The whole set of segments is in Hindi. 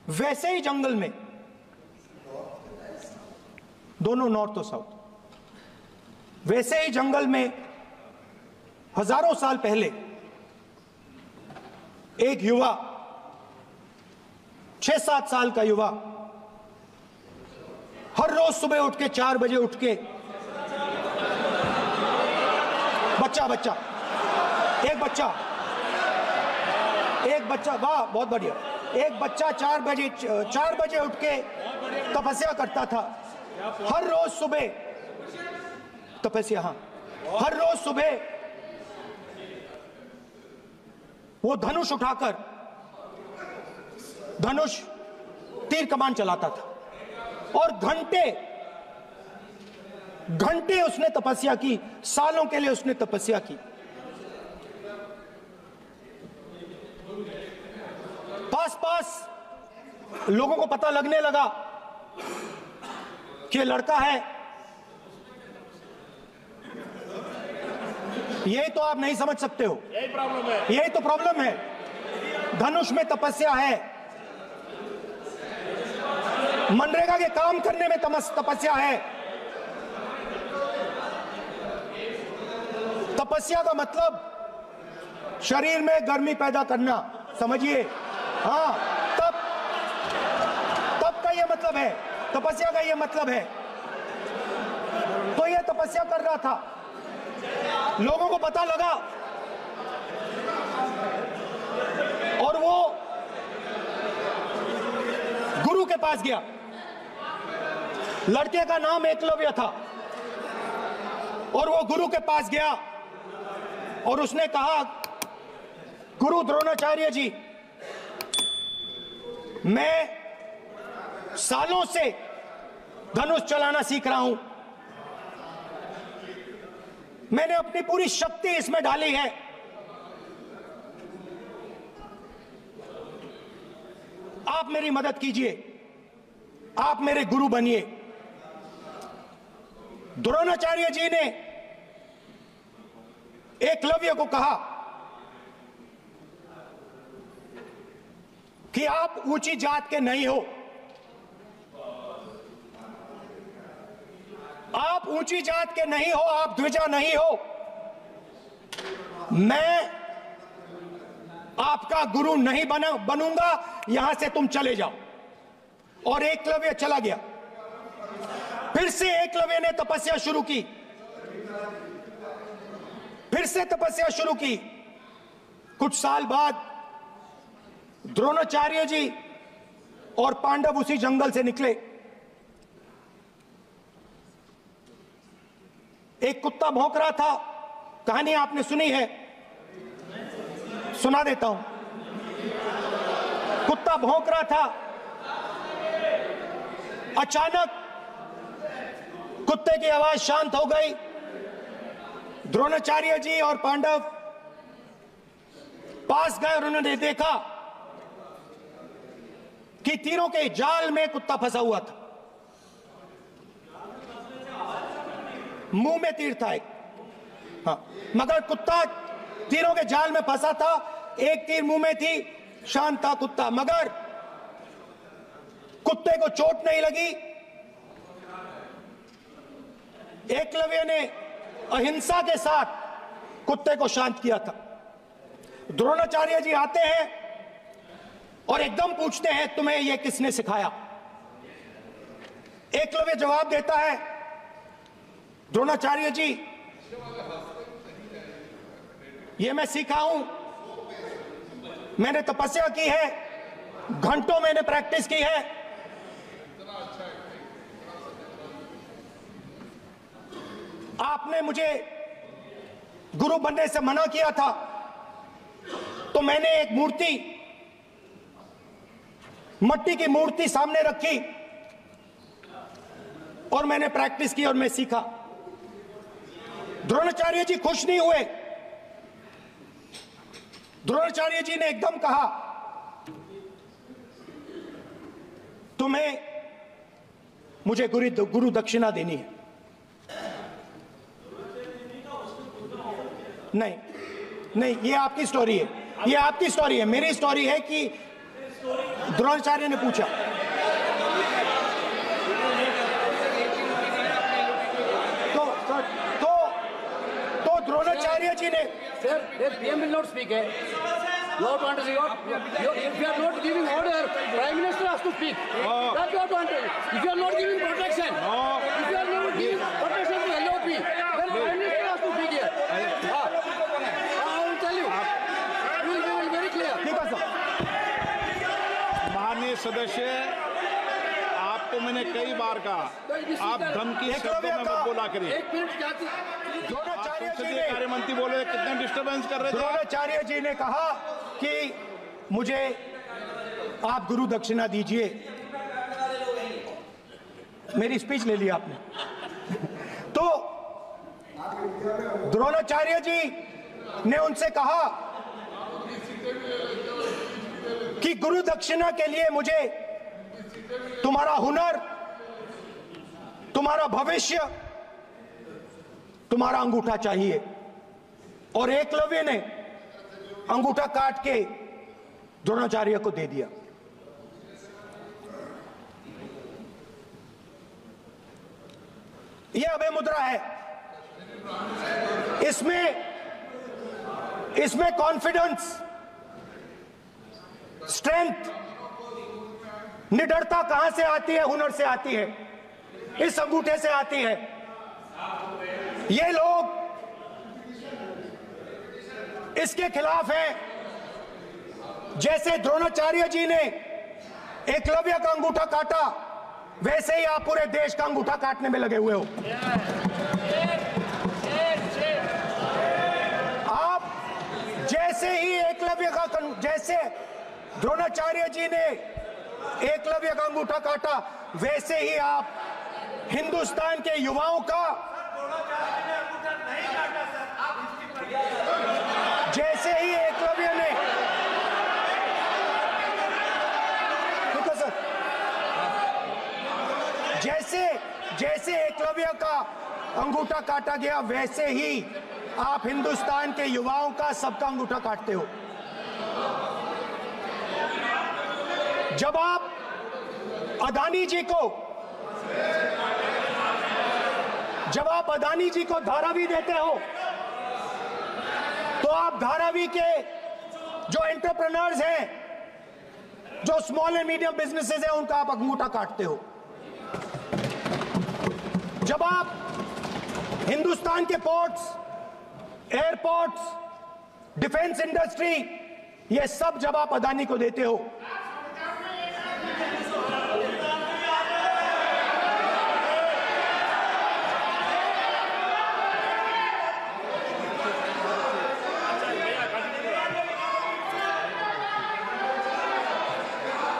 वैसे ही जंगल में, दोनों नॉर्थ और साउथ, वैसे ही जंगल में हजारों साल पहले एक युवा, 6-7 साल का युवा, हर रोज सुबह उठ के 4 बजे उठ के, बच्चा एक बच्चा, वाह बहुत बढ़िया, एक बच्चा 4 बजे उठ के तपस्या करता था। हर रोज सुबह तपस्या, हाँ, हर रोज सुबह वो धनुष उठाकर तीर कमान चलाता था और घंटे उसने तपस्या की, सालों के लिए उसने तपस्या की। पास लोगों को पता लगने लगा कि लड़का है। यही तो आप नहीं समझ सकते हो, यही प्रॉब्लम है, यही तो प्रॉब्लम है। धनुष में तपस्या है, मनरेगा के काम करने में तपस्या है। तपस्या का मतलब शरीर में गर्मी पैदा करना, समझिए, हाँ, तब का ये मतलब है, तपस्या का ये मतलब है। तो ये तपस्या कर रहा था, लोगों को पता लगा और वो गुरु के पास गया। लड़के का नाम एकलव्य था और वो गुरु के पास गया और उसने कहा, गुरु द्रोणाचार्य जी, मैं सालों से धनुष चलाना सीख रहा हूं, मैंने अपनी पूरी शक्ति इसमें डाली है, आप मेरी मदद कीजिए, आप मेरे गुरु बनिए। द्रोणाचार्य जी ने एकलव्य को कहा कि आप ऊंची जात के नहीं हो, आप ऊंची जात के नहीं हो, आप द्विजा नहीं हो, मैं आपका गुरु नहीं बनूंगा, यहां से तुम चले जाओ। और एकलव्य चला गया। फिर से एकलव्य ने तपस्या शुरू की, फिर से तपस्या शुरू की। कुछ साल बाद द्रोणाचार्य जी और पांडव उसी जंगल से निकले। एक कुत्ता भौंक रहा था, कहानी आपने सुनी है, सुना देता हूं। कुत्ता भौंक रहा था, अचानक कुत्ते की आवाज शांत हो गई। द्रोणाचार्य जी और पांडव पास गए और उन्होंने देखा कि तीरों के जाल में कुत्ता फंसा हुआ था। मुंह में तीर था एक, हाँ, मगर कुत्ता तीरों के जाल में फंसा था, एक तीर मुंह में थी, शांत था कुत्ता, मगर कुत्ते को चोट नहीं लगी। एकलव्य ने अहिंसा के साथ कुत्ते को शांत किया था। द्रोणाचार्य जी आते हैं और एकदम पूछते हैं, तुम्हें यह किसने सिखाया? एकलव्य जवाब देता है, द्रोणाचार्य जी, यह मैं सीखा हूं, मैंने तपस्या की है, घंटों मैंने प्रैक्टिस की है। आपने मुझे गुरु बनने से मना किया था, तो मैंने एक मूर्ति, मट्टी की मूर्ति सामने रखी और मैंने प्रैक्टिस की और मैं सीखा। द्रोणाचार्य जी खुश नहीं हुए। द्रोणाचार्य जी ने एकदम कहा, तुम्हें मुझे गुरु दक्षिणा देनी है। नहीं, ये आपकी स्टोरी है, ये आपकी स्टोरी है। मेरी स्टोरी है कि द्रोणाचार्य ने पूछा। तो द्रोणाचार्य जी ने Sir, the PM will not speak. You have to understand. If you are not giving order, Prime Minister has to speak. That you have to understand. If you are not giving protection, if you are not giving protection to LOP, then Prime Minister has to speak here. I will tell you. We will be very clear. ठीक है सर। माननीय सदस्य, आपको मैंने कई बार कहा, आप धमकी शब्दों में मत बोला करिए। एक मिनट क्या थी? द्रोणाचार्य जी संसदीय ने कार्य मंत्री बोले, कितना डिस्टर्बेंस कर रहे थे। द्रोणाचार्य जी ने कहा कि मुझे आप गुरु दक्षिणा दीजिए। मेरी स्पीच ले लिया आपने। तो द्रोणाचार्य जी ने उनसे कहा कि गुरु दक्षिणा के लिए मुझे तुम्हारा हुनर, तुम्हारा भविष्य, तुम्हारा अंगूठा चाहिए। और एकलव्य ने अंगूठा काट के द्रोणाचार्य को दे दिया। यह अभय मुद्रा है। इसमें कॉन्फिडेंस, स्ट्रेंथ, निडरता कहां से आती है? हुनर से आती है, इस अंगूठे से आती है। ये लोग इसके खिलाफ हैं। जैसे द्रोणाचार्य जी ने एकलव्य का अंगूठा काटा, वैसे ही आप पूरे देश का अंगूठा काटने में लगे हुए हो। आप जैसे ही जैसे द्रोणाचार्य जी ने एकलव्य का अंगूठा काटा, वैसे ही आप हिंदुस्तान के युवाओं का, जैसे ही एकलव्य ने, ठीक है सर, जैसे एकलव्य का अंगूठा काटा गया, वैसे ही आप हिंदुस्तान के युवाओं का, सबका अंगूठा काटते हो। जब आप अदानी जी को धारावी देते हो, तो आप धारावी के जो एंटरप्रेन्योर्स हैं, जो स्मॉल एंड मीडियम बिजनेसेस हैं, उनका आप अंगूठा काटते हो। जब आप हिंदुस्तान के पोर्ट्स, एयरपोर्ट्स, डिफेंस इंडस्ट्री, ये सब जब आप अदानी को देते हो,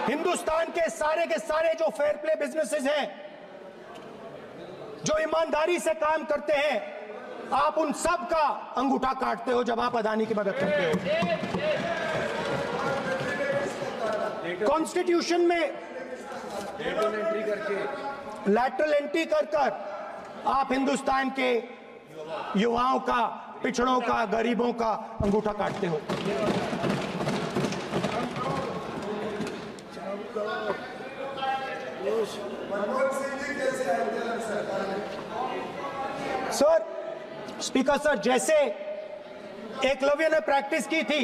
हिंदुस्तान के सारे जो फेयर प्ले बिजनेसेस हैं, जो ईमानदारी से काम करते हैं, आप उन सब का अंगूठा काटते हो जब आप अदानी की मदद करते हो। कॉन्स्टिट्यूशन में लैटरल एंट्री कर आप हिंदुस्तान के युवाओं का, पिछड़ों का, गरीबों का अंगूठा काटते हो। सर, स्पीकर सर, जैसे एकलव्य ने प्रैक्टिस की थी,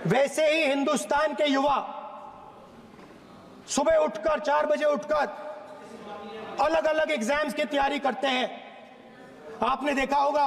वैसे ही हिंदुस्तान के युवा सुबह उठकर 4 बजे उठकर अलग अलग एग्जाम्स की तैयारी करते हैं। आपने देखा होगा